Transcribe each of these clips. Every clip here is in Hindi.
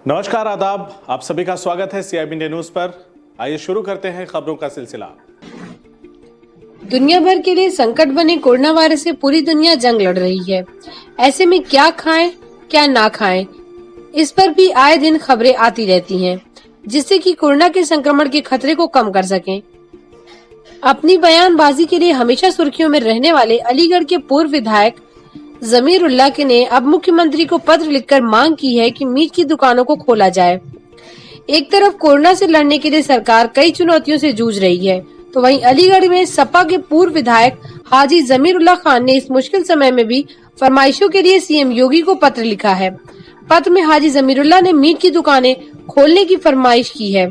नमस्कार, आदाब। आप सभी का स्वागत है CIB इंडिया न्यूज पर। आइए शुरू करते हैं खबरों का सिलसिला। दुनिया भर के लिए संकट बने कोरोना वायरस से पूरी दुनिया जंग लड़ रही है। ऐसे में क्या खाएं, क्या ना खाएं, इस पर भी आए दिन खबरें आती रहती हैं, जिससे कि कोरोना के संक्रमण के खतरे को कम कर सकें। अपनी बयानबाजी के लिए हमेशा सुर्खियों में रहने वाले अलीगढ़ के पूर्व विधायक जमीरुल्लाह ने अब मुख्यमंत्री को पत्र लिखकर मांग की है कि मीट की दुकानों को खोला जाए। एक तरफ कोरोना से लड़ने के लिए सरकार कई चुनौतियों से जूझ रही है, तो वहीं अलीगढ़ में सपा के पूर्व विधायक हाजी जमीरुल्लाह खान ने इस मुश्किल समय में भी फरमाइशों के लिए सीएम योगी को पत्र लिखा है। पत्र में हाजी जमीरुल्लाह ने मीट की दुकानें खोलने की फरमाइश की है।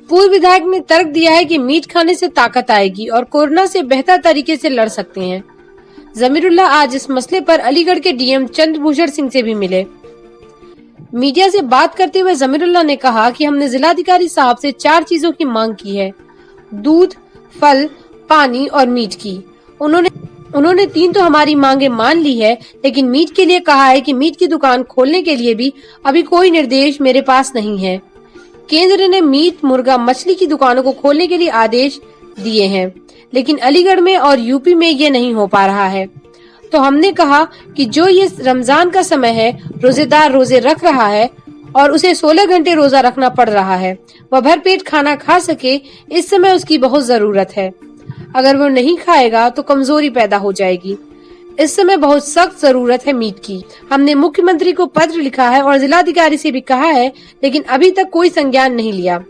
पूर्व विधायक ने तर्क दिया है कि मीट खाने से ताकत आएगी और कोरोना से बेहतर तरीके से लड़ सकते हैं। जमीरुल्लाह आज इस मसले पर अलीगढ़ के डीएम चंद्रभूषण सिंह से भी मिले। मीडिया से बात करते हुए जमीरुल्लाह ने कहा कि हमने जिलाधिकारी साहब से 4 चीजों की मांग की है: दूध, फल, पानी और मीट की। उन्होंने 3 तो हमारी मांगे मान ली है, लेकिन मीट के लिए कहा है कि मीट की दुकान खोलने के लिए भी अभी कोई निर्देश मेरे पास नहीं है। केंद्र ने मीट, मुर्गा, मछली की दुकानों को खोलने के लिए आदेश दिए हैं, लेकिन अलीगढ़ में और यूपी में ये नहीं हो पा रहा है। तो हमने कहा कि जो ये रमजान का समय है, रोजेदार रोजे रख रहा है और उसे 16 घंटे रोजा रखना पड़ रहा है, वह भरपेट खाना खा सके, इस समय उसकी बहुत जरूरत है। अगर वो नहीं खाएगा तो कमजोरी पैदा हो जाएगी। इस समय बहुत सख्त जरूरत है मीट की। हमने मुख्यमंत्री को पत्र लिखा है और जिलाधिकारी से भी कहा है, लेकिन अभी तक कोई संज्ञान नहीं लिया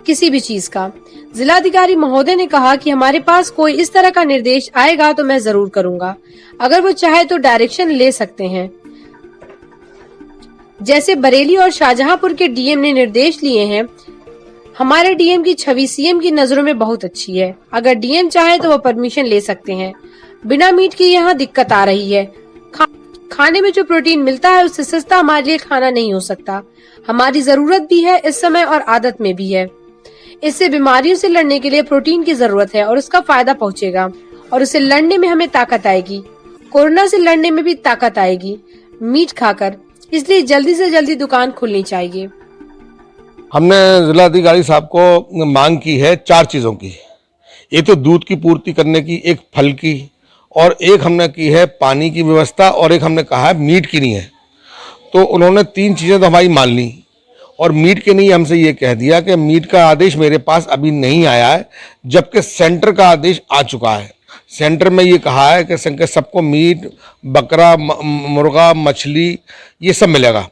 किसी भी चीज का। जिलाधिकारी महोदय ने कहा कि हमारे पास कोई इस तरह का निर्देश आएगा तो मैं जरूर करूंगा। अगर वो चाहे तो डायरेक्शन ले सकते हैं। जैसे बरेली और शाहजहांपुर के डीएम ने निर्देश लिए हैं। हमारे डीएम की छवि सीएम की नजरों में बहुत अच्छी है। अगर डीएम चाहे तो वो परमिशन ले सकते हैं। बिना मीट की यहाँ दिक्कत आ रही है। खाने में जो प्रोटीन मिलता है उससे सस्ता हमारे लिए खाना नहीं हो सकता। हमारी जरूरत भी है इस समय और आदत में भी है। इससे बीमारियों से लड़ने के लिए प्रोटीन की जरूरत है और उसका फायदा पहुंचेगा और उससे लड़ने में हमें ताकत आएगी। कोरोना से लड़ने में भी ताकत आएगी मीट खाकर। इसलिए जल्दी से जल्दी दुकान खुलनी चाहिए। हमने जिलाधिकारी साहब को मांग की है 4 चीज़ों की। एक तो दूध की पूर्ति करने की, एक फल की, और एक हमने की है पानी की व्यवस्था, और एक हमने कहा है मीट की नहीं है। तो उन्होंने 3 चीज़ें तो हमारी मान ली, और मीट के नहीं हमसे ये कह दिया कि मीट का आदेश मेरे पास अभी नहीं आया है, जबकि सेंटर का आदेश आ चुका है। सेंटर में ये कहा है कि सबको मीट, बकरा, मुर्गा, मछली ये सब मिलेगा,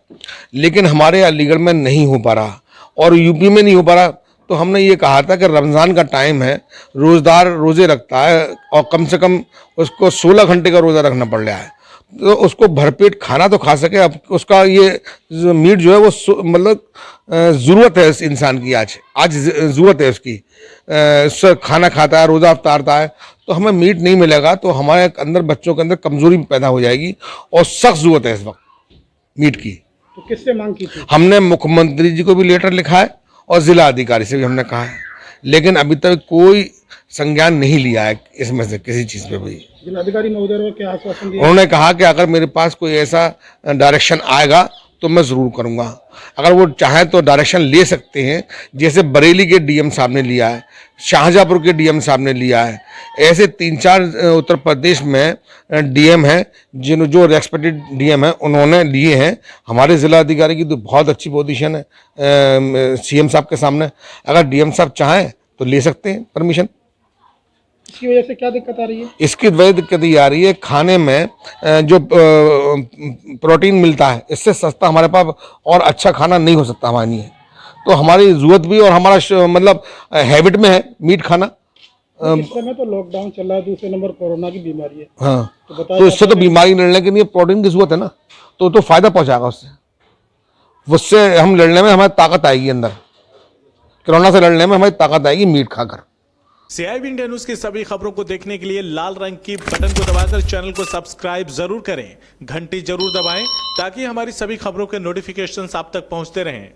लेकिन हमारे अलीगढ़ में नहीं हो पा रहा और यूपी में नहीं हो पा रहा। तो हमने ये कहा था कि रमज़ान का टाइम है, रोज़दार रोज़े रखता है और कम से कम उसको 16 घंटे का रोज़ा रखना पड़ रहा है, तो उसको भरपेट खाना तो खा सके। अब उसका ये मीट जो है वो मतलब ज़रूरत है इस इंसान की, आज ज़रूरत है उसकी। खाना खाता है, रोज़ा उतारता है, तो हमें मीट नहीं मिलेगा तो हमारे अंदर, बच्चों के अंदर कमज़ोरी पैदा हो जाएगी और सख्त ज़रूरत है इस वक्त मीट की। तो किससे मांग की थी? हमने मुख्यमंत्री जी को भी लेटर लिखा है और जिला अधिकारी से भी हमने कहा है, लेकिन अभी तक कोई संज्ञान नहीं लिया है इसमें से किसी चीज़ पे भी। जिलाधिकारी महोदय को क्या आश्वासन दिया? उन्होंने कहा कि अगर मेरे पास कोई ऐसा डायरेक्शन आएगा तो मैं ज़रूर करूँगा। अगर वो चाहें तो डायरेक्शन ले सकते हैं, जैसे बरेली के डीएम साहब ने लिया है, शाहजहाँपुर के डीएम साहब ने लिया है। ऐसे 3-4 उत्तर प्रदेश में डीएम हैं जो रेस्पेक्टेड डीएम हैं, उन्होंने लिए हैं। हमारे ज़िला अधिकारी की तो बहुत अच्छी पोजीशन है सीएम साहब के सामने। अगर डीएम साहब चाहें तो ले सकते हैं परमिशन। इसकी वजह से क्या दिक्कत आ रही है? इसकी वजह दिक्कत ये आ रही है, खाने में जो प्रोटीन मिलता है, इससे सस्ता हमारे पास और अच्छा खाना नहीं हो सकता हमारे लिए। तो हमारी ज़रूरत भी और हमारा मतलब हैबिट में है मीट खाना। इस समय तो लॉकडाउन चल रहा है, दूसरे नंबर कोरोना की बीमारी है। हाँ, तो इससे तो बीमारी लड़ने के लिए प्रोटीन की जरूरत है ना, तो फायदा पहुंचाएगा उससे हम लड़ने में हमारी ताकत आएगी, अंदर कोरोना से लड़ने में हमारी ताकत आएगी मीट खाकर। CIB इंडिया न्यूज की सभी खबरों को देखने के लिए लाल रंग की बटन को दबाकर चैनल को सब्सक्राइब जरूर करें, घंटी जरूर दबाएं ताकि हमारी सभी खबरों के नोटिफिकेशंस आप तक पहुंचते रहें।